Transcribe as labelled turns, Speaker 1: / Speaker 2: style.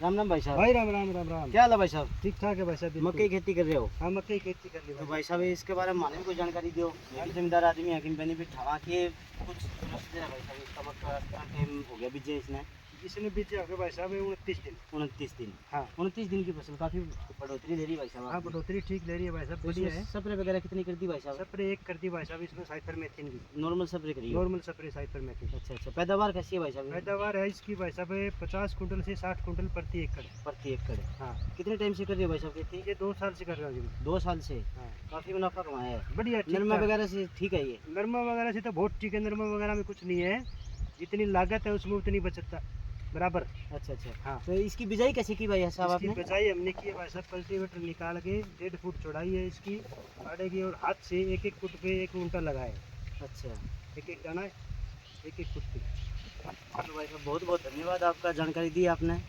Speaker 1: राम राम भाई साहब।
Speaker 2: भाई राम राम राम राम।
Speaker 1: क्या हाल है भाई साहब?
Speaker 2: ठीक ठाक है भाई साहब। बिल्कुल।
Speaker 1: मक्के की खेती कर रहे हो?
Speaker 2: हाँ मक्के की खेती कर ली
Speaker 1: तो
Speaker 2: भाई।
Speaker 1: भाई साहब इसके बारे में माने भी कोई जानकारी दो। मैं भी जमींदार आदमी है, लेकिन मैंने भी ठगा के कुछ समझते हैं भाई साहब। इसका मक्का टाइम हो गया बीजे इसने
Speaker 2: इसने बीजे हो गए भाई साहब 29 दिन।
Speaker 1: 29 दिन।
Speaker 2: हाँ
Speaker 1: 29 दिन की फसल काफी बढ़ोतरी दे रही भाई साहब
Speaker 2: हाँ
Speaker 1: आपने।
Speaker 2: बढ़ोतरी ठीक ले रही है भाई साहब,
Speaker 1: तो
Speaker 2: बढ़िया
Speaker 1: इसमें
Speaker 2: है।
Speaker 1: स्प्रे वगैरह कितनी कर दी भाई साहब?
Speaker 2: स्प्रे एक कर दी भाई साहब इसमें साइफर मेथिन की।
Speaker 1: नॉर्मल स्प्रे करी हो?
Speaker 2: Normal spray cipher मेथिन।
Speaker 1: अच्छा अच्छा, पैदावार कैसी है भाई साहब?
Speaker 2: पैदावार है इसकी भाई साहब 50 कुंटल से 60 कुंटल प्रति एकड़।
Speaker 1: प्रति एकड़।
Speaker 2: हाँ
Speaker 1: कितने टाइम से कर रही हो भाई साहब खेती?
Speaker 2: ये 2 साल से कर रहा हूँ जी।
Speaker 1: 2 साल से।
Speaker 2: हाँ
Speaker 1: काफी मुनाफा कमाया है।
Speaker 2: बढ़िया ठीक
Speaker 1: नरमा
Speaker 2: ठाक।
Speaker 1: वगैरह से ठीक है ये?
Speaker 2: नरमा वगैरह से तो बहुत ठीक है, नरमा वगैरह में कुछ नहीं है, जितनी लागत है उसमें उतनी बचत बराबर।
Speaker 1: अच्छा अच्छा।
Speaker 2: हाँ
Speaker 1: तो इसकी बिजाई कैसी की भाई साहब
Speaker 2: इसकी
Speaker 1: आपने?
Speaker 2: बिजाई हमने की है भाई साहब, कल्टीवेटर निकाल के 1.5 फुट चौड़ाई है इसकी आड़े की, और हाथ से एक एक फुट पे एक ऊंटा लगाए,
Speaker 1: अच्छा।
Speaker 2: एक एक दाना एक एक फुट पे।
Speaker 1: तो भाई साहब बहुत बहुत धन्यवाद, आपका जानकारी दी आपने।